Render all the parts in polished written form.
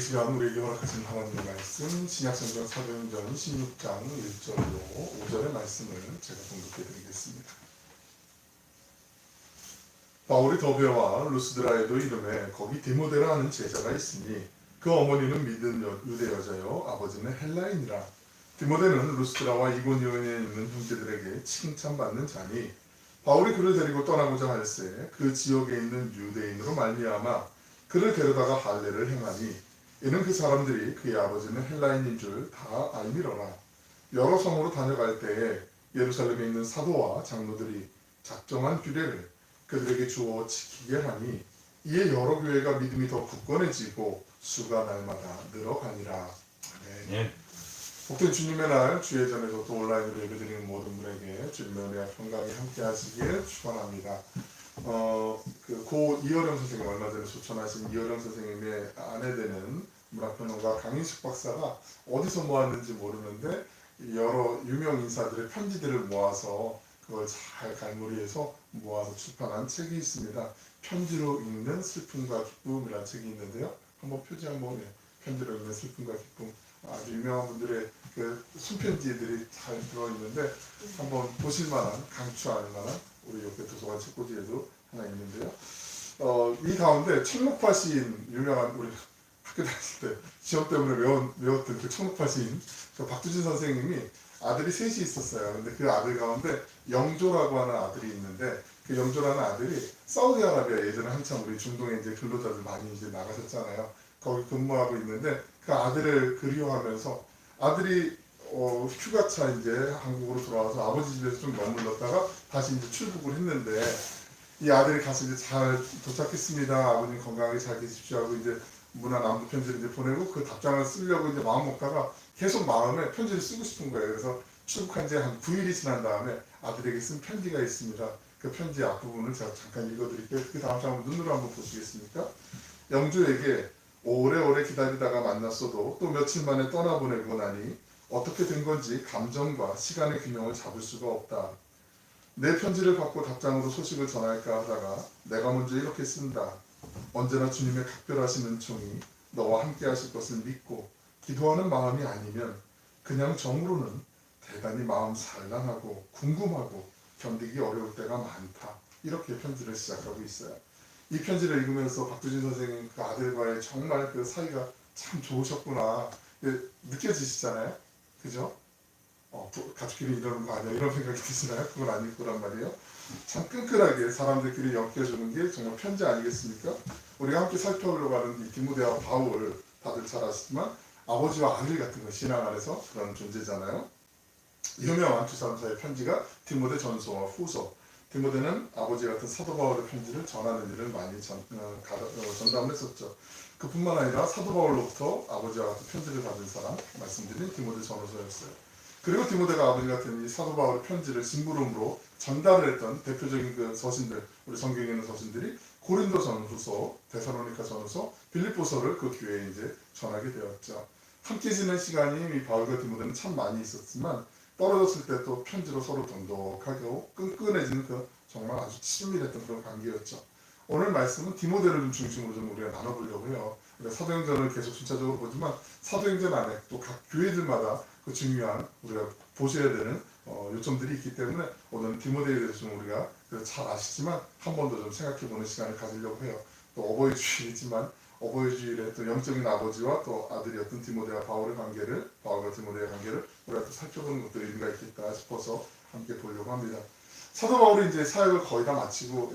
시간 우리에게 허락하신 하나님의 말씀 신약성경 사도행전 16장 1절로 5절의 말씀을 제가 공독해 드리겠습니다. 바울이 더베와 루스드라에도 이름에 거기 디모데라 하는 제자가 있으니 그 어머니는 믿은 유대 여자요 아버지는 헬라인이라. 디모데는 루스드라와 이고니온에 있는 형제들에게 칭찬받는 자니 바울이 그를 데리고 떠나고자 할새 그 지역에 있는 유대인으로 말미암아 그를 데려다가 할례를 행하니 이는 그 사람들이 그의 아버지는 헬라인인 줄 다 알미러라. 여러 성으로 다녀갈 때에 예루살렘에 있는 사도와 장로들이 작정한 규례를 그들에게 주어 지키게 하니 이에 여러 교회가 믿음이 더 굳건해지고 수가 날마다 늘어가니라. 아멘. 복된 주님의 날 주예전에서 또 온라인으로 예배드리는 모든 분에게 주님의 은혜와 평강이 함께 하시길 축원합니다. 고 이어령 선생님, 얼마 전에 소천하신 이어령 선생님의 아내되는 문학평론가 강인숙 박사가 어디서 모았는지 모르는데 여러 유명 인사들의 편지들을 모아서 그걸 잘 갈무리해서 모아서 출판한 책이 있습니다. 편지로 읽는 슬픔과 기쁨이라는 책이 있는데요. 한번 표지 한번 편지로 읽는 슬픔과 기쁨, 아주 유명한 분들의 그 손편지들이 잘 들어있는데 한번 보실만한, 강추할 만한 우리 옆에 도서관 책꽂이에도 하나 있는데요. 이 가운데 청록파 시인, 유명한 우리 학교 다닐 때 시험 때문에 외웠던 그 청록파 시인 그 박두진 선생님이 아들이 셋이 있었어요. 근데 그 아들 가운데 영조라고 하는 아들이 있는데 그 영조라는 아들이 사우디아라비아 예전에 한참 우리 중동에 이제 근로자들 많이 이제 나가셨잖아요. 거기 근무하고 있는데 그 아들을 그리워하면서 아들이 휴가차 이제 한국으로 돌아와서 아버지 집에서 좀 머물렀다가 다시 이제 출국을 했는데 이 아들이 가서 이제 잘 도착했습니다. 아버님 건강하게 잘 계십시오 하고 이제 문안 안부 편지를 이제 보내고 그 답장을 쓰려고 이제 마음 먹다가 계속 마음에 편지를 쓰고 싶은 거예요. 그래서 출국한 지 한 9일이 지난 다음에 아들에게 쓴 편지가 있습니다. 그 편지 앞부분을 제가 잠깐 읽어드릴게요. 그 다음 장 눈으로 한번 보시겠습니까? 영주에게 오래오래 기다리다가 만났어도 또 며칠 만에 떠나보내고 나니 어떻게 된 건지 감정과 시간의 균형을 잡을 수가 없다. 내 편지를 받고 답장으로 소식을 전할까 하다가 내가 먼저 이렇게 쓴다. 언제나 주님의 각별하신 은총이 너와 함께 하실 것을 믿고 기도하는 마음이 아니면 그냥 정으로는 대단히 마음 산란하고 궁금하고 견디기 어려울 때가 많다. 이렇게 편지를 시작하고 있어요. 이 편지를 읽으면서 박두진 선생님 그 아들과의 정말 그 사이가 참 좋으셨구나 느껴지시잖아요. 그죠? 가족끼리 이러는 거 아니야 이런 생각이 드시나요? 그건 아닐 거란 말이에요. 참 끈끈하게 사람들끼리 엮여주는 게 정말 편지 아니겠습니까? 우리가 함께 살펴보려고 하는 이 디모데와 바울 다들 잘 아시지만 아버지와 아들 같은 거 신앙 안에서 그런 존재잖아요. 유명한 두 사람 사이의 편지가 디모데 전서와 후서. 디모데는 아버지 같은 사도 바울의 편지를 전하는 일을 많이 전담을 했었죠. 그뿐만 아니라 사도 바울로부터 아버지와 같은 편지를 받은 사람 말씀드린 디모데 전후서였어요. 그리고 디모데가 아버지 같은 이 사도 바울의 편지를 심부름으로 전달을 했던 대표적인 그 서신들, 우리 성경에 있는 서신들이 고린도 전후서, 데살로니가 전후서, 빌립보서를 그 교회에 이제 전하게 되었죠. 함께 지낸 시간이 이 바울과 디모데는 참 많이 있었지만 떨어졌을 때 또 편지로 서로 돈독하고 끈끈해지는 그 정말 아주 친밀했던 그런 관계였죠. 오늘 말씀은 디모데를 좀 중심으로 좀 우리가 나눠보려고 해요. 사도행전을 계속 순차적으로 보지만 사도행전 안에 또 각 교회들마다 그 중요한 우리가 보셔야 되는 요점들이 있기 때문에 오늘 디모데에 대해서 좀 우리가 잘 아시지만 한 번 더 좀 생각해보는 시간을 가지려고 해요. 또 어버이 주일이지만 어버이 주일에 또 영적인 아버지와 또 아들이었던 디모데와 바울의 관계를, 바울과 디모데의 관계를 우리가 또 살펴보는 것도 의미가 있겠다 싶어서 함께 보려고 합니다. 사도 바울이 이제 사역을 거의 다 마치고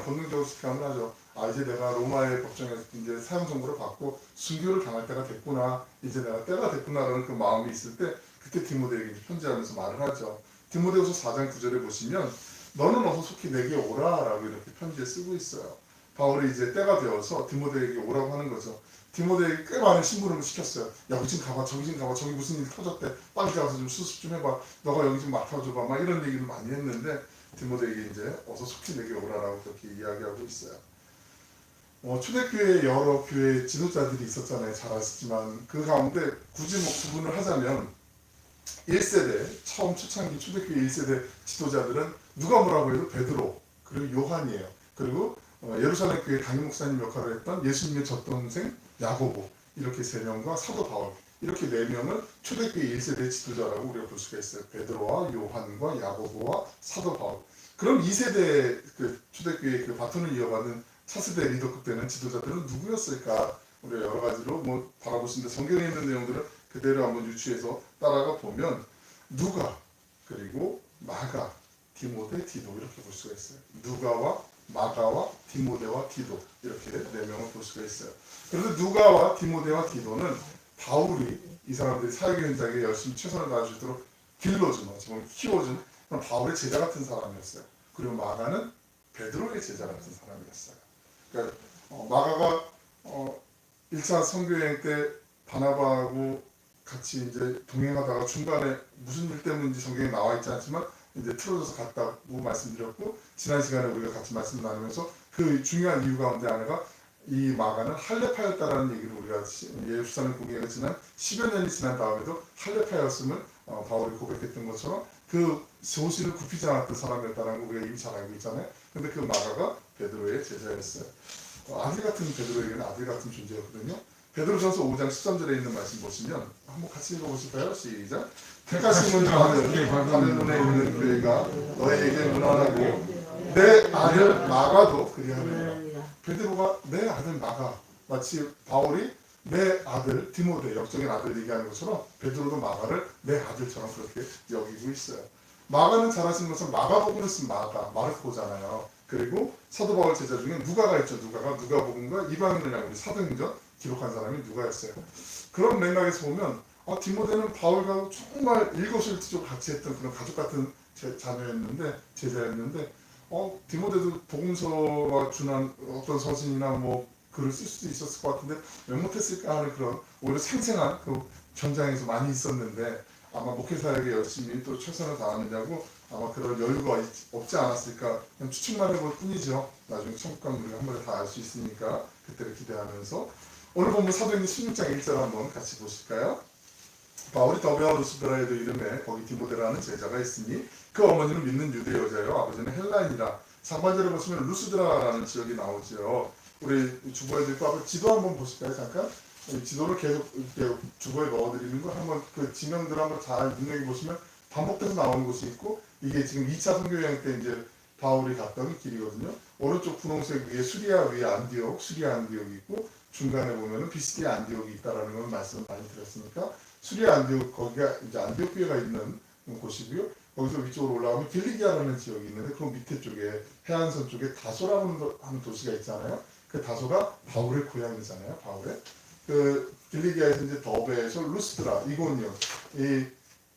본능적으로 직감을 하죠. 이제 내가 로마의 법정에서 이제 사형 선고를 받고 순교를 당할 때가 됐구나, 이제 내가 때가 됐구나라는 그 마음이 있을 때 그때 디모데에게 편지하면서 말을 하죠. 디모데후서 4장 9절에 보시면 너는 어서 속히 내게 오라라고 이렇게 편지에 쓰고 있어요. 바울이 이제 때가 되어서 디모데에게 오라고 하는 거죠. 디모데에게 꽤 많은 심부름을 시켰어요. 야, 여기 좀 가봐, 저기 좀 가봐, 저기 무슨 일 터졌대, 빨리 가서 좀 수습 좀 해봐, 너가 여기 좀 맡아줘봐, 막 이런 얘기를 많이 했는데 디모데에게 이제 어서 속히 내게 오라라고 그렇게 이야기하고 있어요. 초대교회 여러 교회 지도자들이 있었잖아요. 잘 아시지만 그 가운데 굳이 구분을 하자면 1세대 처음 초창기 초대교회 1세대 지도자들은 누가 뭐라고 해도 베드로 그리고 요한이에요. 그리고 예루살렘 교회 담임 목사님 역할을 했던 예수님의 젖동생 야고보, 이렇게 3명과 사도 바울 이렇게 4명을 초대교회 1세대 지도자라고 우리가 볼 수가 있어요. 베드로와 요한과 야고보와 사도 바울. 그럼 2세대 그 초대교회 그 바톤을 이어받는 차세대 리더급 되는 지도자들은 누구였을까? 우리가 여러 가지로 뭐 바라볼 수 있는데 성경에 있는 내용들은 그대로 한번 유추해서 따라가 보면 누가 그리고 마가 디모데 디도 이렇게 볼 수가 있어요. 누가와 마가와 디모데와 디도 이렇게 4명을 볼 수가 있어요. 그런데 누가와 디모데와 디도는 바울이 이 사람들이 사역 현장에 열심히 최선을 다할 수 있도록 길러준, 어쩌면 키워준 바울의 제자 같은 사람이었어요. 그리고 마가는 베드로의 제자 같은 사람이었어요. 그러니까 마가가 1차 선교여행 때 바나바하고 같이 이제 동행하다가 중간에 무슨 일 때문인지 성경에 나와 있지 않지만 이제 틀어져서 갔다고 말씀드렸고, 지난 시간에 우리가 같이 말씀 나누면서 그 중요한 이유 가운데 하나가 이 마가는 할례파였다라는 얘기를 우리가 예루살렘 공예가 지난 10여 년이 지난 다음에도 할례파였음을 바울이 고백했던 것처럼 그 소신을 굽히지 않았던 사람이었다는 걸 우리가 이미 잘 알고 있잖아요. 근데 그 마가가 베드로의 제자였어요. 아들 같은 베드로에게는 아들 같은 존재였거든요. 베드로전서 5장 13절에 있는 말씀 보시면 한번 같이 읽어보실까요? 시작. 택하심을 하는 눈에 있는 교회가 너희에게 문안하고 내 아들 마가도 그리하느니라. 베드로가 내 아들 마가, 마치 바울이 내 아들 디모데, 영적인 아들 얘기하는 것처럼 베드로도 마가를 내 아들처럼 그렇게 여기고 있어요. 마가는 잘 아시는 것은 마가복음을 쓴 마가, 마르코잖아요. 그리고 사도 바울 제자 중에 누가가 있죠. 누가복음과 이방인이라고 우리 사도행전 기록한 사람이 누가였어요. 그런 맥락에서 보면 디모데는 바울과 정말 일거수일투족을 같이 했던 그런 가족 같은 자녀였는데, 제자였는데 디모데도 복음서와 준한 어떤 서신이나 뭐 글을 쓸 수도 있었을 것 같은데 왜 못했을까 하는 그런 오히려 생생한 그 전장에서 많이 있었는데 아마 목회사에게 열심히 또 최선을 다하느냐고 아마 그런 여유가 없지 않았을까, 그냥 추측만 해볼 뿐이죠. 나중에 천국과 우리가 한 번에 다 알 수 있으니까 그때를 기대하면서 오늘 본문 사도행전 16장 1절 한번 같이 보실까요? 바울이 더베와 루스드라에도 이름에 거기 디모데라는 제자가 있으니 그 어머니는 믿는 유대 여자요 아버지는 헬라인이라. 상반절에 보시면 루스드라라는 지역이 나오죠. 우리 주보에도 앞에 지도 한번 보실까요? 잠깐. 지도를 계속 이렇게 주보에 넣어드리는 거 한번 그 지명들 한번 잘 눈여겨 보시면 반복돼서 나오는 곳이 있고, 이게 지금 2차 선교여행 때 이제 바울이 갔던 길이거든요. 오른쪽 분홍색 위에 수리아 위에 안디옥, 수리아 안디옥이 있고 중간에 보면은 비스디아 안디옥이 있다라는 건 말씀 많이 드렸으니까 수리아 안디옥, 거기가 이제 안디옥 교회가 있는 곳이고요. 거기서 위쪽으로 올라가면 길리기아라는 지역이 있는데 그 밑에 쪽에 해안선 쪽에 다소라는 하는 도시가 있잖아요. 그 다소가 바울의 고향이잖아요. 바울의 그 길리기아에서 이제 더베에서 루스드라, 이고니온, 이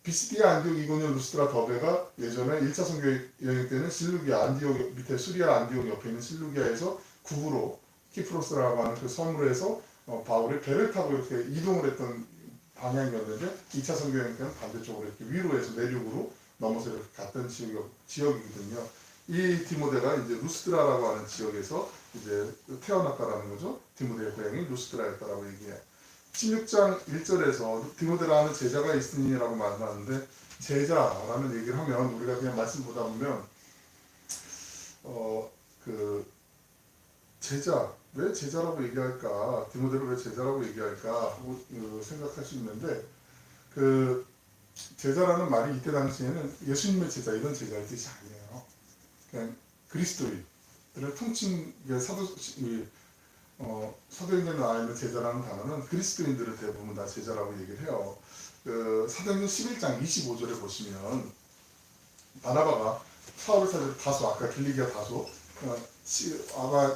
비스디아 안디옥, 이고니온, 루스드라, 더베가 예전에 1차 선교 여행 때는 실루기아, 안디옥 밑에 수리아 안디옥 옆에 있는 실루기아에서 북으로 키프로스라고 하는 그 섬으로 해서 바울이 배를 타고 이렇게 이동을 했던 방향이었는데 2차 선교 여행 때는 반대쪽으로 이렇게 위로 해서 내륙으로 넘어서 이렇게 갔던 지역이거든요. 이 디모데가 이제 루스드라라고 하는 지역에서 이제 태어났다라는 거죠. 디모데의 고향이 루스드라였다라고 얘기해요. 16장 1절에서 디모데라는 제자가 있으니라고 말하는데, 제자라는 얘기를 하면 우리가 그냥 말씀 보다 보면 그 제자, 왜 제자라고 얘기할까, 디모데를 왜 제자라고 얘기할까 하고 생각할 수 있는데, 그 제자라는 말이 이때 당시에는 예수님의 제자 이런 제자의 뜻이 아니에요. 그냥 그리스도인들을 통칭 사도행전에 나와 있는 제자라는 단어는 그리스도인들을 대부분 다 제자라고 얘기를 해요. 그 사도행전 11장 25절에 보시면 바나바가 사울을 찾아 다소, 아까 길리기아 다소, 아마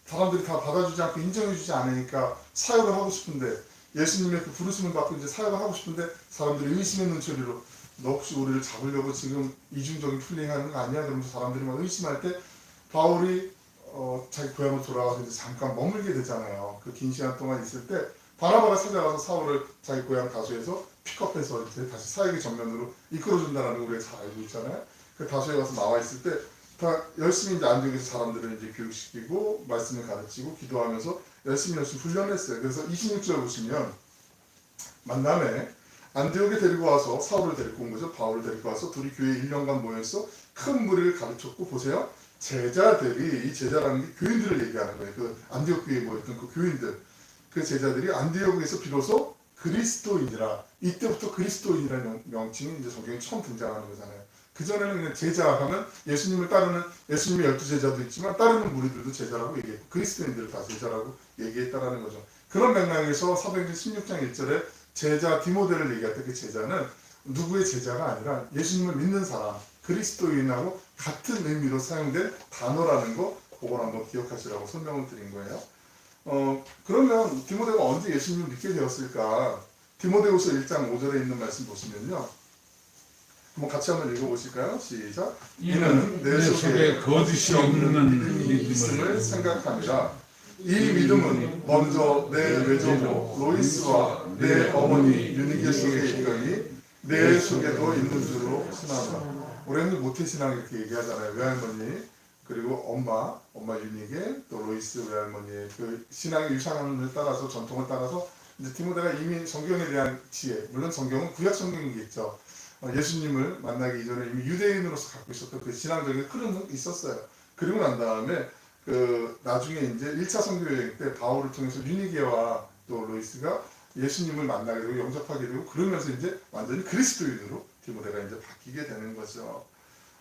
사람들이 다 받아주지 않고 인정해주지 않으니까 사역을 하고 싶은데, 예수님의 그 부르심을 받고 이제 사역을 하고 싶은데 사람들이 의심의 눈초리로 너 혹시 우리를 잡으려고 지금 이중적인 플레이하는 거 아니야? 그러면서 사람들이 막 의심할 때 바울이 자기 고향으로 돌아가서 이제 잠깐 머물게 되잖아요. 그 긴 시간 동안 있을 때 바나바가 찾아가서 사울을 자기 고향 다소에서 픽업해서 이제 다시 사역의 전면으로 이끌어준다는 걸 우리가 잘 알고 있잖아요. 그 다소에 가서 나와 있을 때 다 열심히 이제 안디옥에서 사람들을 이제 교육시키고 말씀을 가르치고 기도하면서 열심히 훈련했어요. 그래서 26절 보시면 만남에 안디옥에 데리고 와서 사울을 데리고 온 거죠. 바울을 데리고 와서 둘이 교회 1년간 모여서 큰 무리를 가르쳤고, 보세요. 제자들이, 이 제자라는 게 교인들을 얘기하는 거예요. 그 안디옥 교회에 모였던 그 교인들. 그 제자들이 안디옥에서 비로소 그리스도인이라, 이때부터 그리스도인이라는 명칭이 이제 성경에 처음 등장하는 거잖아요. 그전에는 그냥 제자 하면 예수님을 따르는, 예수님의 12제자도 있지만 따르는 무리들도 제자라고 얘기했고 그리스도인들을 다 제자라고 얘기했다라는 거죠. 그런 맥락에서 사도행전 16장 1절에 제자 디모데를 얘기할 때 그 제자는 누구의 제자가 아니라 예수님을 믿는 사람, 그리스도인하고 같은 의미로 사용된 단어라는 거, 그걸 한번 기억하시라고 설명을 드린 거예요. 그러면 디모데가 언제 예수님을 믿게 되었을까? 디모데후서 1장 5절에 있는 말씀 보시면요, 한번 같이 한번 읽어보실까요? 시작. 이는 내 속에 거짓이 없는 믿음이 있음을 생각합니다. 이 믿음은 먼저 내 외조모 로이스와 내 어머니 유니게 속에 있더니 내 속에도 있는 줄로 신한다. 우리는 모태신앙 이렇게 얘기하잖아요. 외할머니, 그리고 엄마 유니게, 또 로이스 외할머니의 그 신앙의 유산을 따라서, 전통을 따라서 이제 디모데가 이미 성경에 대한 지혜, 물론 성경은 구약 성경이겠죠. 예수님을 만나기 이전에 이미 유대인으로서 갖고 있었던 그 신앙적인 흐름은 있었어요. 그리고 난 다음에 그 나중에 이제 1차 선교 여행 때 바울을 통해서 유니게와 또 로이스가 예수님을 만나게 되고 영접하게 되고, 그러면서 이제 완전히 그리스도인으로 디모데가 이제 바뀌게 되는 거죠.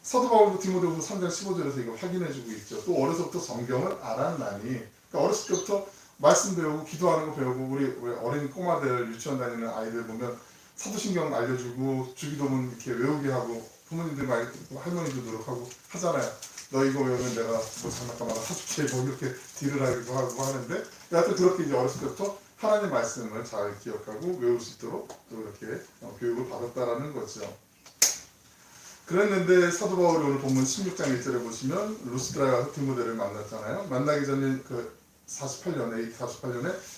사도 바울도 디모데후서 3장 15절에서 이거 확인해주고 있죠. 또 어려서부터 성경을 알았나니, 그러니까 어렸을 때부터 말씀 배우고 기도하는 거 배우고, 우리 어린 꼬마들, 유치원 다니는 아이들 보면 사도신경 알려주고 주기도문 이렇게 외우게 하고, 부모님들 막 할머니도 노력하고 하잖아요. 너 이거 외우면 내가 뭐 장난감마다 사줄게, 뭐 이렇게 딜을 하기도 하고 하는데, 여하튼 그렇게 이제 어렸을 때부터 하나님 말씀을 잘 기억하고 외울 수 있도록 또 이렇게 교육을 받았다라는 거죠. 그랬는데 사도 바울이 오늘 본문 16장 1절에 보시면 루스드라가 디모데를 만났잖아요. 만나기 전에 그 48년에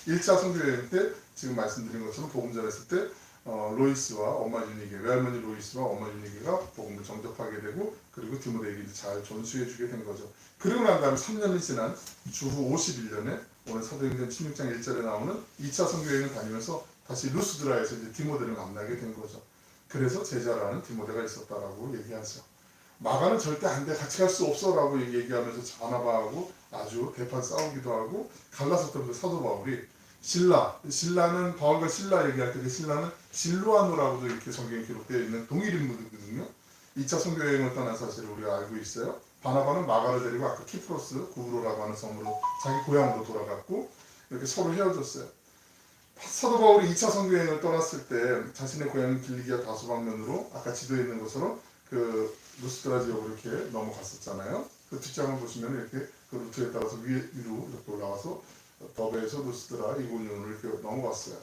1차 선교여행 때 지금 말씀드린 것처럼 복음 전했을 때 로이스와 엄마 유니게, 외할머니 로이스와 엄마 유니게가 복음을 정접하게 되고, 그리고 디모데에게 잘 전수해 주게 된 거죠. 그리고 난 다음에 3년이 지난 주후 51년에 오늘 사도행전 16장 1절에 나오는 2차 선교여행을 다니면서 다시 루스드라에서 이제 디모데를 만나게 된 거죠. 그래서 제자라는 디모데가 있었다라고 얘기하죠. 마가는 절대 안 돼, 같이 갈 수 없어 라고 얘기하면서 바나바하고 아주 대판 싸우기도 하고, 갈라서 때부터 사도 바울이 신라는 바울과 신라 얘기할 때 그 신라는 실루아노라고도 이렇게 성경에 기록되어 있는 동일 인물이거든요. 2차 선교여행을 떠난 사실을 우리가 알고 있어요. 바나바는 마가를 데리고 아까 키프로스 구브로라고 하는 섬으로 자기 고향으로 돌아갔고, 이렇게 서로 헤어졌어요. 사도 바울이 2차 선교여행을 떠났을 때 자신의 고향 길리기아 다소 방면으로 아까 지도에 있는 것처럼 그 루스드라 지역으로 이렇게 넘어갔었잖아요. 그 뒷장을 보시면 이렇게 그 루트에 따라서 위로 이렇게 올라가서 더베에서 루스드라, 이고니온을 이렇게 넘어갔어요.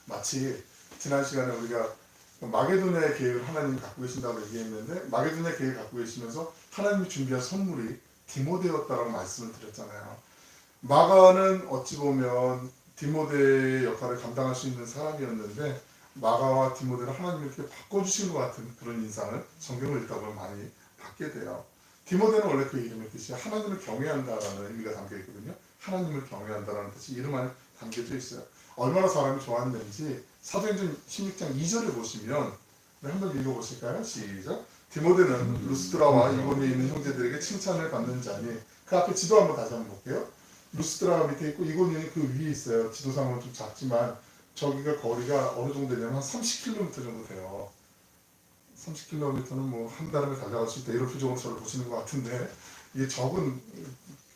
마치 지난 시간에 우리가 마게도냐의 계획을 하나님이 갖고 계신다고 얘기했는데, 마게도냐 계획을 갖고 계시면서 하나님이 준비한 선물이 디모데였다라고 말씀을 드렸잖아요. 마가는 어찌 보면 디모데의 역할을 감당할 수 있는 사람이었는데, 마가와 디모데를 하나님이 이렇게 바꿔주신 것 같은 그런 인상을 성경을 읽다 보면 많이 받게 돼요. 디모데는 원래 그 이름의 뜻이 하나님을 경외한다라는 의미가 담겨 있거든요. 하나님을 경외한다라는 뜻이 이름 안에 담겨져 있어요. 얼마나 사람이 좋았는지 사도행전 16장 2절을 보시면, 한번 읽어보실까요? 시작. 디모데는 루스드라와 이고니에 있는 형제들에게 칭찬을 받는 자니, 그 앞에 지도 한번 다시 한번 볼게요. 루스드라가 밑에 있고 이고니는 그 위에 있어요. 지도상으로 좀 작지만 저기가 거리가 어느 정도 되냐면 한 30km 정도 돼요. 30km는 뭐 한 달을 달려갈 수 있다, 이런 표정으로 저를 보시는 것 같은데, 이게 적은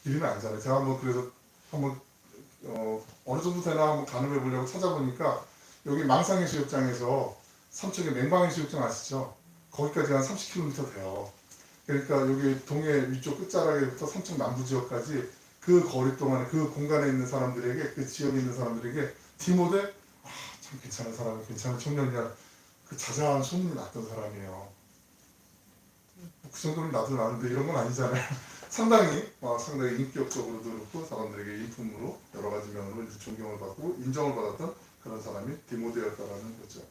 길이는 아니잖아요. 제가 한번 그래서 한번 어느 정도 되나 한번 가늠해 보려고 찾아보니까, 여기 망상해수욕장에서 삼척의 맹방해수욕장 아시죠? 거기까지 한 30km 돼요. 그러니까 여기 동해 위쪽 끝자락에부터 삼척 남부 지역까지 그 거리 동안에 그 공간에 있는 사람들에게, 그 지역에 있는 사람들에게 디모데, 참 괜찮은 사람, 괜찮은 청년이야, 그 자자한 소문이 났던 사람이에요. 그 정도는 나도 나는데 이런 건 아니잖아요. 상당히 인격적으로도 그렇고 사람들에게 인품으로 여러 가지 면으로 이제 존경을 받고 인정을 받았던 그런 사람이 디모데였다라는 거죠.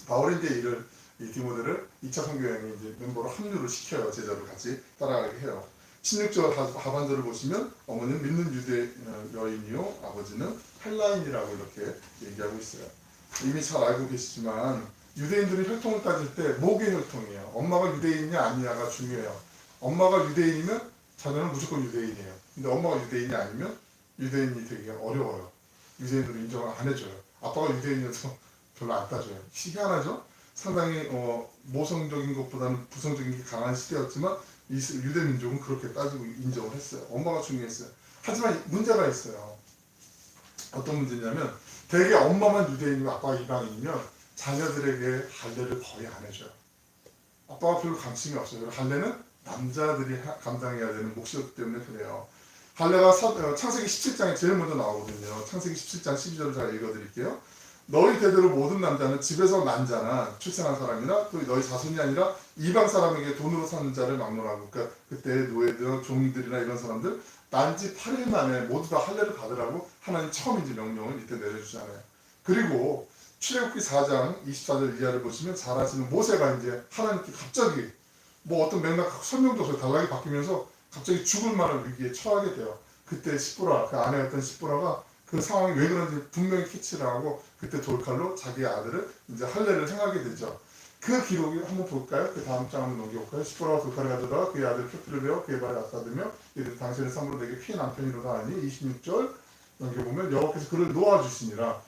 바울이 이제 이 디모데를 2차 선교여행에 이제 멤버로 합류를 시켜요. 제자로 같이 따라가게 해요. 16절 하반절을 보시면 어머니는 믿는 유대 여인이요, 아버지는 헬라인이라고 이렇게 얘기하고 있어요. 이미 잘 알고 계시지만 유대인들은 혈통을 따질 때 목의 혈통이에요. 엄마가 유대인이냐 아니냐가 중요해요. 엄마가 유대인이면 자녀는 무조건 유대인이에요. 근데 엄마가 유대인이 아니면 유대인이 되게 어려워요. 유대인으로 인정을 안 해줘요. 아빠가 유대인이어서 별로 안 따져요. 희한하죠? 상당히 모성적인 것보다는 부성적인 게 강한 시대였지만 이 유대 민족은 그렇게 따지고 인정을 했어요. 엄마가 중요했어요. 하지만 문제가 있어요. 어떤 문제냐면 대개 엄마만 유대인이고 아빠가 이방인이면 자녀들에게 할례를 거의 안 해줘요. 아빠가 별로 관심이 없어요. 할례는 남자들이 감당해야 되는 몫이었기 때문에 그래요. 할례가 창세기 17장에 제일 먼저 나오거든요. 창세기 17장 12절을 잘 읽어드릴게요. 너희 대대로 모든 남자는 집에서 난 자나 출생한 사람이나 또 너희 자손이 아니라 이방 사람에게 돈으로 사는 자를 막론하고, 그러니까 그때 노예들, 종들이나 이런 사람들 난지 8일 만에 모두 다 할례를 받으라고 하나님 처음 이제 명령을 이때 내려주잖아요. 그리고 출애굽기 4장 24절 이하를 보시면 잘 아시는 모세가 이제 하나님께 갑자기 뭐 어떤 맥락 설명도 없어요. 단락이 바뀌면서 갑자기 죽을 만한 위기에 처하게 돼요. 그때 시보라, 그 아내였던 시보라가 그 상황이 왜 그런지 분명히 캐치를 하고 그때 돌칼로 자기 아들을 이제 할례를 행하게 되죠. 그 기록을 한번 볼까요? 그 다음 장 한번 넘겨볼까요? 시보라가 돌칼을 가져다가 그의 아들 표피를 베어 그의 발에 갖다대며 이들 당신의 삶으로 내게 피해 남편이로다 하니 26절 넘겨보면 여호와께서 그를 놓아주시니라.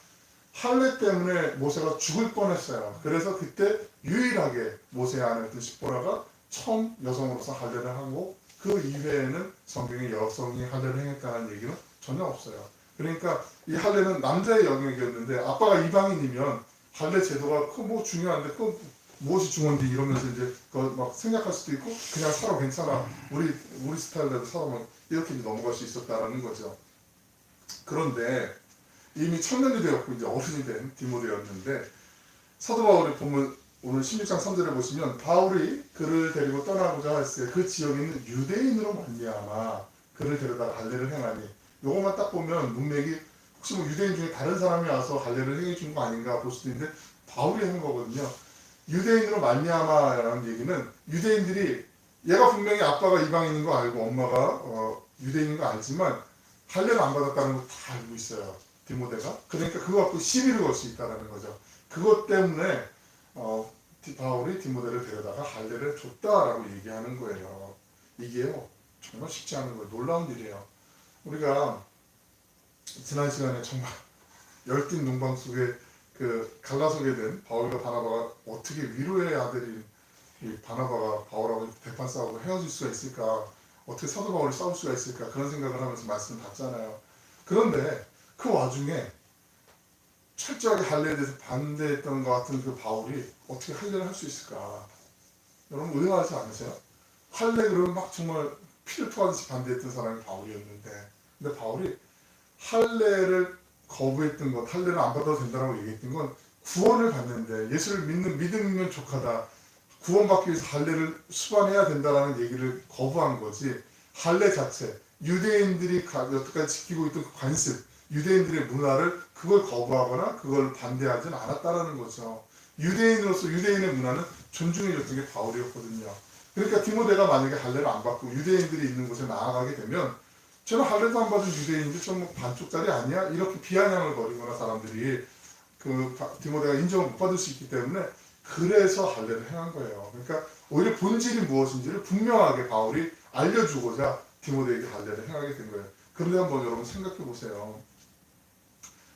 할례 때문에 모세가 죽을 뻔했어요. 그래서 그때 유일하게 모세의 아내였던 시보라가 처음 여성으로서 할례를 하고 그 이외에는 성경에 여성이 할례를 행했다는 얘기는 전혀 없어요. 그러니까 이 할례는 남자의 영역이었는데 아빠가 이방인이면 할례 제도가 뭐 중요한데 그 무엇이 중요한데 이러면서 이제 막 생각할 수도 있고 그냥 살아 괜찮아 우리 스타일대로 살아면 이렇게 넘어갈 수 있었다라는 거죠. 그런데 이미 청년이 되었고 이제 어른이 된 디모데였는데 사도 바울이 보면 오늘 16장 3절에 보시면 바울이 그를 데리고 떠나고자 했을 때 그 지역에 있는 유대인으로 말미암아 그를 데려다가 할례를 행하니, 요것만 딱 보면 문맥이 혹시 뭐 유대인 중에 다른 사람이 와서 할례를 행해 준 거 아닌가 볼 수도 있는데 바울이 한 거거든요. 유대인으로 말미암아라는 얘기는 유대인들이 얘가 분명히 아빠가 이방인인 거 알고 엄마가 유대인인 거 알지만 할례를 안 받았다는 거 다 알고 있어요. 디모데가. 그러니까 그거 갖고 시비를 걸 수 있다는 거죠. 그것 때문에 바울이 디모데를 데려다가 할례를 줬다라고 얘기하는 거예요. 이게요 정말 쉽지 않은 거예요. 놀라운 일이에요. 우리가 지난 시간에 정말 열띤 농방 속에 그 갈라서게 된 바울과 바나바가 어떻게 위로의 아들인 이 바나바가 바울하고 대판 싸우고 헤어질 수가 있을까, 어떻게 사도 바울이 싸울 수가 있을까, 그런 생각을 하면서 말씀을 받잖아요. 그런데 그 와중에 철저하게 할례에 대해서 반대했던 것 같은 그 바울이 어떻게 할례를 할 수 있을까? 여러분 의아하지 않으세요? 할례 그러면 막 정말 피를 토하듯이 반대했던 사람이 바울이었는데, 근데 바울이 할례를 거부했던 것, 할례를 안 받아도 된다고 얘기했던 건 구원을 받는데 예수를 믿으면 족하다, 구원받기 위해서 할례를 수반해야 된다라는 얘기를 거부한 거지, 할례 자체, 유대인들이 여태까지 지키고 있던 그 관습, 유대인들의 문화를 그걸 거부하거나 그걸 반대하지는 않았다라는 거죠. 유대인으로서 유대인의 문화는 존중해줬던 게 바울이었거든요. 그러니까 디모데가 만약에 할례를 안 받고 유대인들이 있는 곳에 나아가게 되면 저는 할례도 안 받은 유대인인데 좀 반쪽짜리 아니야? 이렇게 비아냥을 거리거나 사람들이 그 디모데가 인정을 못 받을 수 있기 때문에 그래서 할례를 행한 거예요. 그러니까 오히려 본질이 무엇인지를 분명하게 바울이 알려주고자 디모데에게 할례를 행하게 된 거예요. 그런데 한번 여러분 생각해 보세요.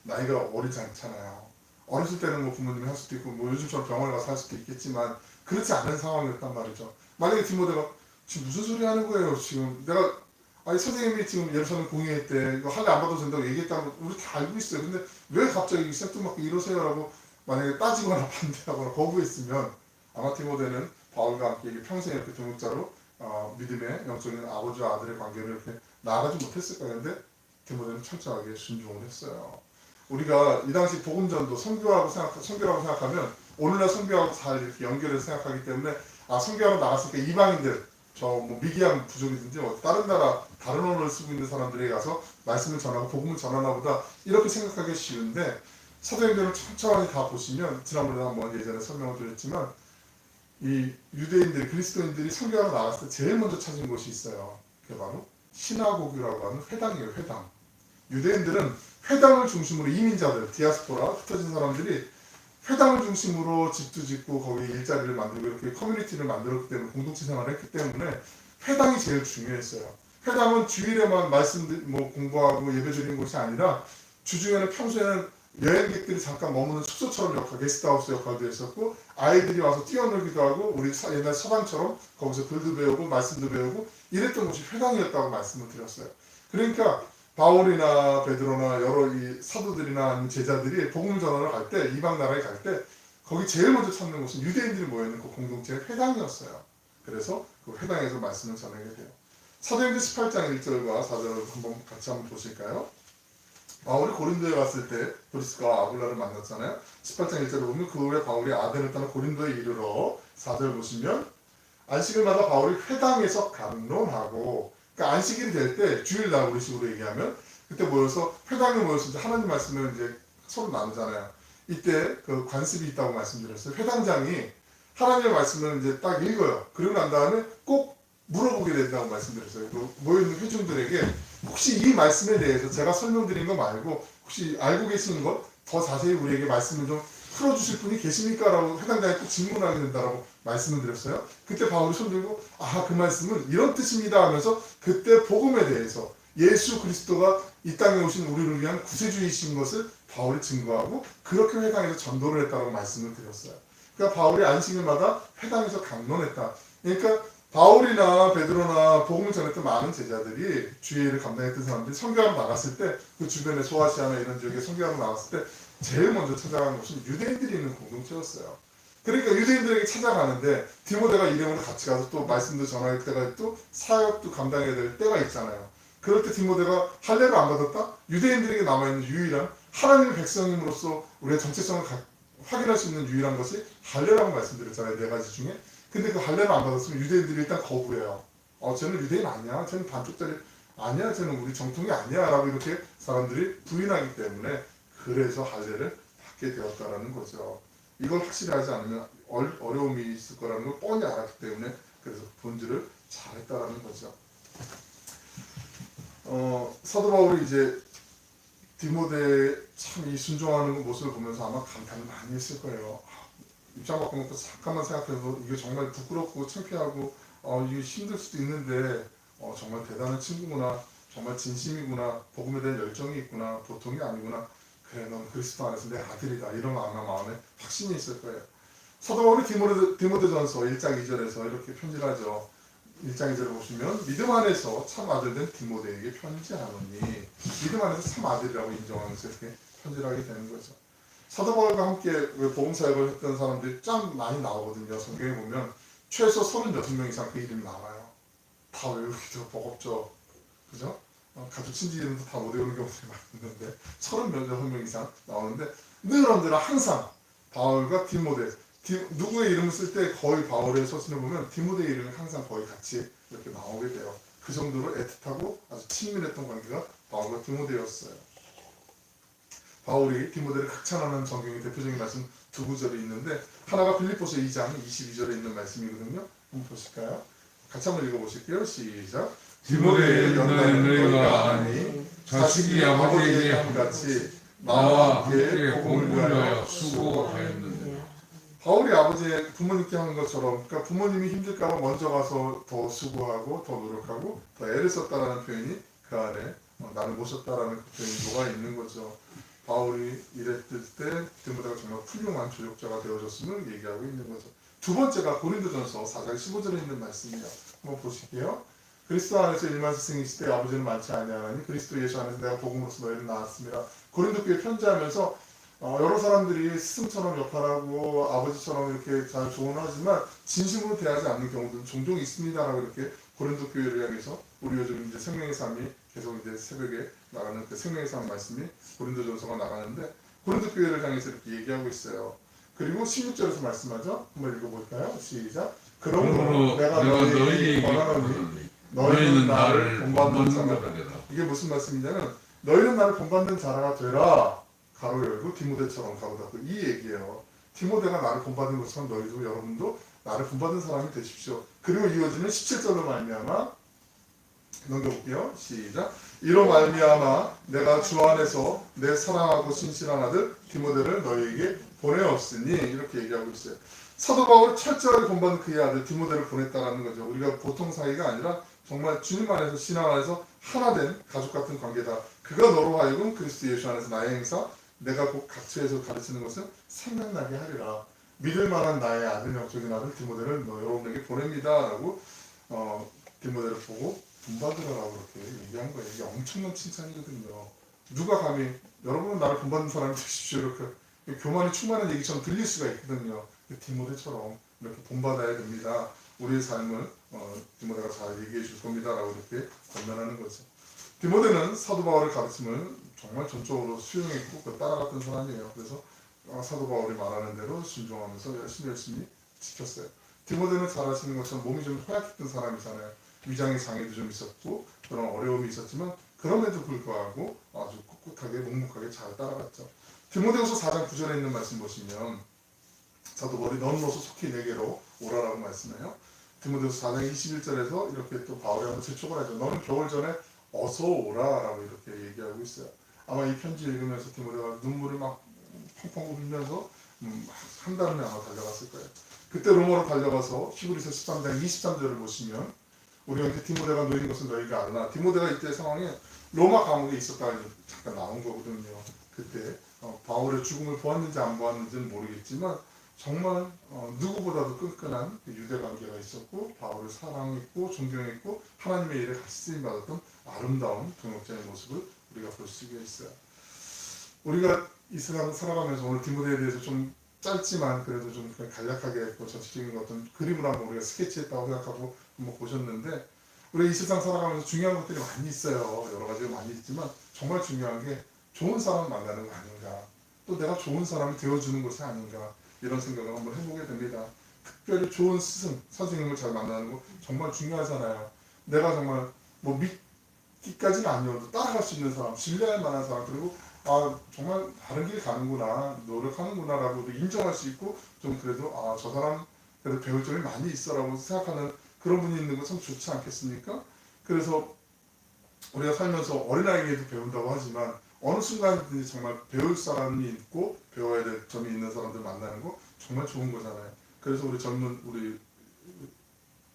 나이가 어리지 않잖아요. 어렸을 때는 뭐 부모님이 할 수도 있고 뭐 요즘처럼 병원에 가서 할 수도 있겠지만 그렇지 않은 상황이었단 말이죠. 만약에 디모데가 지금 무슨 소리 하는 거예요? 지금 내가 선생님이 지금 예루살렘 공의회 때 이거 할례 안 받아도 된다고 얘기했다는 거 우리 다 알고 있어요. 근데 왜 갑자기 생뚱맞게 이러세요라고 만약에 따지거나 반대하거나 거부했으면 아마 디모데는 바울과 함께 평생 이렇게 동역자로 믿음의 영적인 아버지와 아들의 관계를 이렇게 나아가지 못했을 거예요. 근데 디모데는 철저하게 순종을 했어요. 우리가 이 당시 복음전도 선교라고 생각하면 오늘날 선교하고 잘 이렇게 연결해서 생각하기 때문에 선교하러 나갔으니까 이방인들 저 뭐 미기한 부족이든지 다른 나라 다른 언어를 쓰고 있는 사람들에게 가서 말씀을 전하고 복음을 전하나 보다 이렇게 생각하기 쉬운데 사도행전을 천천히 다 보시면 지난번에 한번 예전에 설명을 드렸지만 이 유대인들이 그리스도인들이 선교하러 나갔을 때 제일 먼저 찾은 곳이 있어요. 그게 바로 시나고그라고 하는 회당이에요. 회당. 유대인들은 회당을 중심으로 이민자들, 디아스포라, 흩어진 사람들이 회당을 중심으로 집도 짓고 거기 일자리를 만들고 이렇게 커뮤니티를 만들었기 때문에 공동체 생활을 했기 때문에 회당이 제일 중요했어요. 회당은 주일에만 말씀 공부하고 예배드리는 곳이 아니라 주중에는 평소에는 여행객들이 잠깐 머무는 숙소처럼 게스트하우스 역할도 했었고, 아이들이 와서 뛰어놀기도 하고, 우리 옛날 서당처럼 거기서 글도 배우고 말씀도 배우고 이랬던 곳이 회당이었다고 말씀을 드렸어요. 그러니까 바울이나 베드로나 여러 이 사도들이나 제자들이 복음 전하러 갈 때, 이방 나라에 갈 때 거기 제일 먼저 찾는 곳은 유대인들이 모여있는 그 공동체의 회당이었어요. 그래서 그 회당에서 말씀을 전하게 돼요. 사도행전 18장 1절과 4절을 같이 한번 보실까요? 바울이 고린도에 갔을 때 브리스가와 아굴라를 만났잖아요. 18장 1절을 보면 그 후에 바울이 아덴을 떠나 고린도에 이르러, 4절 보시면 안식일마다 바울이 회당에서 강론하고, 그러니까 안식일이 될 때 주일날 우리 식으로 얘기하면 그때 모여서 회당에 모여서 이제 하나님 말씀을 이제 서로 나누잖아요. 이때 그 관습이 있다고 말씀드렸어요. 회당장이 하나님의 말씀을 이제 딱 읽어요. 그러고 난 다음에 꼭 물어보게 된다고 말씀드렸어요. 그 모여있는 회중들에게 혹시 이 말씀에 대해서 제가 설명드린 거 말고 혹시 알고 계시는 것 더 자세히 우리에게 말씀을 좀 풀어주실 분이 계십니까? 라고 회당장에 꼭 질문하게 된다라고 말씀을 드렸어요. 그때 바울이 손들고 그 말씀은 이런 뜻입니다 하면서 그때 복음에 대해서 예수 그리스도가 이 땅에 오신 우리를 위한 구세주이신 것을 바울이 증거하고 그렇게 회당에서 전도를 했다고 말씀을 드렸어요. 그러니까 바울이 안식일마다 회당에서 강론했다. 그러니까 바울이나 베드로나 복음을 전했던 많은 제자들이 주의를 감당했던 사람들이 선교하러 나갔을 때, 그 주변에 소아시아나 이런 지역에 선교하러 나갔을 때 제일 먼저 찾아가는 곳은 유대인들이 있는 공동체였어요. 그러니까 유대인들에게 찾아가는데 디모데가 일행으로 같이 가서 또 말씀도 전할 때가 있고 사역도 감당해야 될 때가 있잖아요. 그럴 때 디모데가 할례를 안 받았다? 유대인들에게 남아있는 유일한 하나님의 백성임으로써 우리의 정체성을 확인할 수 있는 유일한 것이 할례라고 말씀드렸잖아요. 4가지 중에. 근데 그 할례를 안 받았으면 유대인들이 일단 거부해요. 쟤는 유대인 아니야. 쟤는 반쪽짜리 아니야. 쟤는 우리 정통이 아니야. 라고 이렇게 사람들이 부인하기 때문에 그래서 할례를 받게 되었다라는 거죠. 이걸 확실히 알지 않으면 어려움이 있을 거라는 걸 뻔히 알았기 때문에 그래서 본질을 잘했다라는 거죠. 사도 바울이 이제 디모데 참 이 순종하는 모습을 보면서 아마 감탄을 많이 했을 거예요. 입장 바꿔놓고 잠깐만 생각해도 이게 정말 부끄럽고 창피하고 이게 힘들 수도 있는데 정말 대단한 친구구나, 정말 진심이구나, 복음에 대한 열정이 있구나, 보통이 아니구나, 그래 넌 그리스도 안에서 내 아들이다, 이런 아마 마음에 확신이 있을 거예요. 사도 바울이 디모데전서 1장 2절에서 이렇게 편지를 하죠. 1장 2절을 보시면 믿음 안에서 참 아들된 디모데에게 편지하노니, 믿음 안에서 참 아들이라고 인정하면서 이렇게 편지를 하게 되는 거죠. 사도 바울과 함께 복음 사역을 했던 사람들이 참 많이 나오거든요. 성경에 보면 최소 36명 이상 그 이름이 나와요. 다 외우기도 버겁죠. 그죠? 가족 친지 이름도 다 못 외우는 경우들이 많은데 36명 이상 나오는데 늘 언제나 항상 바울과 디모데, 누구의 이름을 쓸 때 거의 바울의 서신을 보면 디모데의 이름이 항상 거의 같이 이렇게 나오게 돼요. 그 정도로 애틋하고 아주 친밀했던 관계가 바울과 디모데였어요. 바울이 디모데를 극찬하는 성경의 대표적인 말씀 2구절이 있는데, 하나가 빌립보서 2장 22절에 있는 말씀이거든요. 한번 보실까요? 같이 한번 읽어보실게요. 시작. 디모데의 연단은 너희가 아니 자식이 아버지에게 함같이 나와 함께 복음을 위하여 수고하였는데, 바울이 아버지의 부모님께 하는 것처럼, 그러니까 부모님이 힘들까봐 먼저 가서 더 수고하고 더 노력하고 더 애를 썼다라는 표현이 그 안에 나를 모셨다라는 그 표현이 녹아 있는 거죠. 바울이 이랬을 때 디모데가 정말 훌륭한 조력자가 되어줬음을 얘기하고 있는 거죠. 두 번째가 고린도전서 4장 15절에 있는 말씀입니다. 한번 보실게요. 그리스도 안에서 일만 스승이시되 아버지는 많지 아니하나니 그리스도 예수 안에서 내가 복음으로써 너희를 낳았습니다. 고린도 교회 편지하면서 여러 사람들이 스승처럼 역할하고 아버지처럼 이렇게 잘 조언하지만 진심으로 대하지 않는 경우도 종종 있습니다라고 이렇게 고린도 교회를 향해서, 우리 요즘 이제 생명의 삶이 계속 이제 새벽에 나가는 그 생명의 삶 말씀이 고린도전서가 나가는데 고린도 교회를 향해서 이렇게 얘기하고 있어요. 그리고 16절에서 말씀하죠. 한번 읽어볼까요? 시작. 그러므로 내가 너희에게 권하노니 너희는 나를 본받는 자라. 이게 무슨 말씀이냐면 너희는 나를 본받는 자라가 되라. 가로 열고 디모데처럼 가로 닫고, 이 얘기예요. 디모데가 나를 본받는 것처럼 너희도, 여러분도 나를 본받는 사람이 되십시오. 그리고 이어지는 17절로 말미암아, 넘겨볼게요. 시작. 이로 말미암아 내가 주 안에서 내 사랑하고 신실한 아들 디모데를 너희에게 보내었으니, 이렇게 얘기하고 있어요. 사도 바울이 철저하게 본받는 그의 아들 디모데를 보냈다라는 거죠. 우리가 보통 사이가 아니라 정말 주님 안에서 신앙 안에서 하나된 가족 같은 관계다. 그가 너로 하여금 그리스도 예수 안에서 나의 행사 내가 곧 각처에서 가르치는 것을 생각나게 하리라. 믿을 만한 나의 아들 영적인 아들 디모데를 너 여러분에게 보냅니다라고 디모데를 보고 본받으라고 그렇게 얘기한 거예요. 이게 엄청난 칭찬이거든요. 누가 감히 여러분은 나를 본받는 사람이 되십시오 이렇게 교만이 충만한 얘기처럼 들릴 수가 있거든요. 디모데처럼 이렇게 본받아야 됩니다. 우리의 삶을 디모데가 잘 얘기해 줄 겁니다라고 이렇게 권면하는 거죠. 디모데는 사도 바울의 가르침을 정말 전적으로 수용했고 따라갔던 사람이에요. 그래서 사도 바울이 말하는 대로 순종하면서 열심히 지켰어요. 디모데는 잘 아시는 것처럼 몸이 좀 허약했던 사람이잖아요. 위장의 장애도 좀 있었고 그런 어려움이 있었지만 그럼에도 불구하고 아주 꿋꿋하게 묵묵하게 잘 따라갔죠. 디모데후서 4장 9절에 있는 말씀 보시면 사도 바울이 너는 어서 속히 내게로 오라라고 말씀해요. 디모데후서 4장 21절에서 이렇게 또 바울이 한번 재촉을 하죠. 너는 겨울 전에 어서 오라라고 이렇게 얘기하고 있어요. 아마 이 편지 읽으면서 디모데가 눈물을 막 펑펑 흘리면서 한 달은 아마 달려갔을 거예요. 그때 로마로 달려가서 히브리서 13장 23절을 보시면 우리가 이렇게 디모데가 놓인 것은 너희가 아나 디모데가 이때 상황에 로마 감옥에 있었다가 잠깐 나온 거거든요. 그때 바울의 죽음을 보았는지 안 보았는지는 모르겠지만 정말 누구보다도 끈끈한 유대 관계가 있었고 바울을 사랑했고 존경했고 하나님의 일에 같이 쓰임받았던 아름다운 동역자의 모습을 우리가 볼 수가 있어요. 우리가 이 세상 살아가면서 오늘 디모데에 대해서 좀 짧지만 그래도 좀 간략하게 전체적인 어떤 그림을 한번 우리가 스케치했다고 생각하고 한번 보셨는데 우리가 이 세상 살아가면서 중요한 것들이 많이 있어요. 여러 가지가 많이 있지만 정말 중요한 게 좋은 사람 만나는 거 아닌가 또 내가 좋은 사람이 되어주는 것이 아닌가 이런 생각을 한번 해보게 됩니다. 특별히 좋은 스승, 선생님을 잘 만나는 거 정말 중요하잖아요. 내가 정말 뭐 믿기까지는 아니어도 따라갈 수 있는 사람, 신뢰할 만한 사람 그리고 정말 다른 길 가는구나 노력하는구나라고 인정할 수 있고 좀 그래도 저 사람 그래도 배울 점이 많이 있어라고 생각하는 그런 분이 있는 거 참 좋지 않겠습니까? 그래서 우리가 살면서 어린아이에게도 배운다고 하지만 어느 순간든지 정말 배울 사람이 있고 배워야 될 점이 있는 사람들 만나는 거 정말 좋은 거잖아요. 그래서 우리 젊은 우리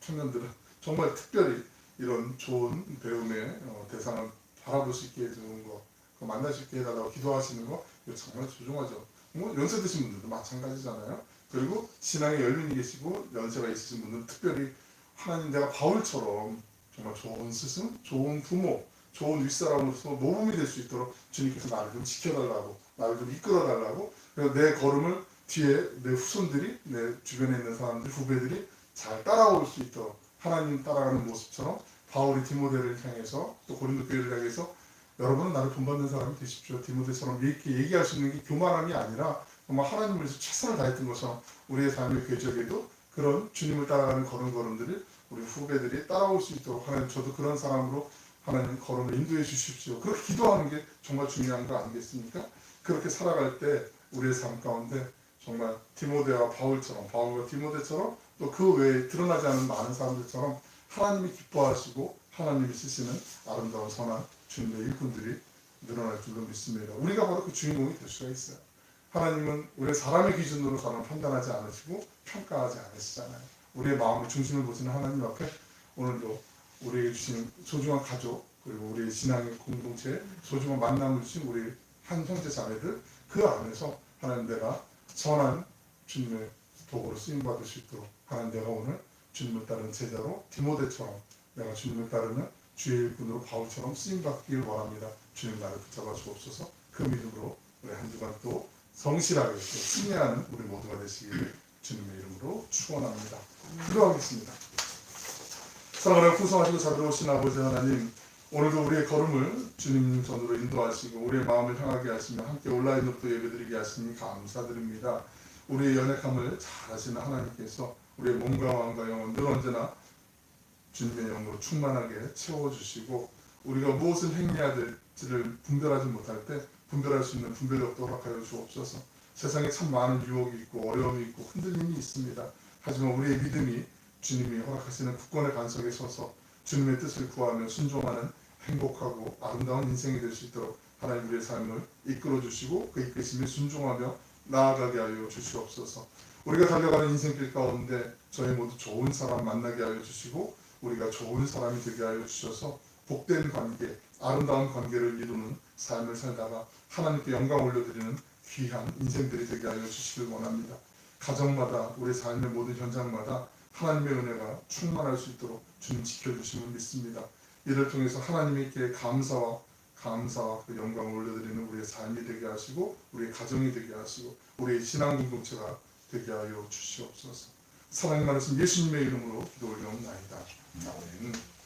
청년들은 정말 특별히 이런 좋은 배움의 대상을 바라볼 수 있게 해주는 거 만날 수 있게 해달라고 기도하시는 거 이거 정말 소중하죠. 뭐 연세 드신 분들도 마찬가지잖아요. 그리고 신앙에 연륜이 계시고 연세가 있으신 분들은 특별히 하나님 내가 바울처럼 정말 좋은 스승, 좋은 부모, 좋은 윗사람으로서 모범이 될 수 있도록 주님께서 나를 좀 지켜달라고 나를 좀 이끌어달라고 그래서 내 걸음을 뒤에 내 후손들이 내 주변에 있는 사람들 후배들이 잘 따라올 수 있도록 하나님 따라가는 모습처럼 바울이 디모데를 향해서 또 고린도 교회를 향해서 여러분은 나를 본받는 사람이 되십시오. 디모데처럼 이렇게 얘기할 수 있는 게 교만함이 아니라 정말 하나님을 위해서 최선을 다했던 것처럼 우리의 삶의 궤적에도 그런 주님을 따라가는 걸음들이 우리 후배들이 따라올 수 있도록 하나님 저도 그런 사람으로 하나님 걸음을 인도해 주십시오. 그렇게 기도하는 게 정말 중요한 거 아니겠습니까? 그렇게 살아갈 때 우리의 삶 가운데 정말 디모데와 바울처럼 바울과 디모데처럼 또 그 외에 드러나지 않은 많은 사람들처럼 하나님이 기뻐하시고 하나님이 쓰시는 아름다운 선한 주님의 일꾼들이 늘어날 줄로 믿습니다. 우리가 바로 그 주인공이 될 수가 있어요. 하나님은 우리 사람의 기준으로 사람을 판단하지 않으시고 평가하지 않으시잖아요. 우리의 마음의 중심을 보시는 하나님 앞에 오늘도 우리에게 주신 소중한 가족 그리고 우리의 신앙의 공동체 소중한 만남을 주신 우리 한 형제 자매들 그 안에서 하나님 내가 선한 주님의 도구로 쓰임받을 수 있도록 하나님 내가 오늘 주님을 따르는 제자로 디모데처럼 내가 주님을 따르는 주의 일꾼으로 바울처럼 쓰임받기를 원합니다. 주님 나를 붙잡아 주옵소서. 그 믿음으로 우리 한 주간 또 성실하게 또 승리하는 우리 모두가 되시기를 주님의 이름으로 축원합니다. 기도하겠습니다. 사랑하는 풍성하시고 자비로우신 아버지 하나님 오늘도 우리의 걸음을 주님 전으로 인도하시고 우리의 마음을 향하게 하시며 함께 온라인으로 또 예배드리게 하시니 감사드립니다. 우리의 연약함을 잘 아시는 하나님께서 우리의 몸과 마음과 영혼 늘 언제나 주님의 영으로 충만하게 채워주시고 우리가 무엇을 행해야 될지를 분별하지 못할 때 분별할 수 있는 분별력도 허락하여 주옵소서. 세상에 참 많은 유혹이 있고 어려움이 있고 흔들림이 있습니다. 하지만 우리의 믿음이 주님이 허락하시는 굳건의 반석에 서서 주님의 뜻을 구하며 순종하는 행복하고 아름다운 인생이 될 수 있도록 하나님 우리의 삶을 이끌어 주시고 그 이끄심에 순종하며 나아가게 하여 주시옵소서. 우리가 달려가는 인생길 가운데 저희 모두 좋은 사람 만나게 하여 주시고 우리가 좋은 사람이 되게 하여 주셔서 복된 관계, 아름다운 관계를 이루는 삶을 살다가 하나님께 영광 올려드리는 귀한 인생들이 되게 하여 주시길 원합니다. 가정마다 우리 삶의 모든 현장마다 하나님의 은혜가 충만할 수 있도록 주님 지켜주심을 믿습니다. 이를 통해서 하나님께 감사와 그 영광을 올려드리는 우리의 삶이 되게 하시고 우리의 가정이 되게 하시고 우리의 신앙 공동체가 되게 하여 주시옵소서. 사랑의 말씀 예수님의 이름으로 기도 올려옵나이다. 아멘.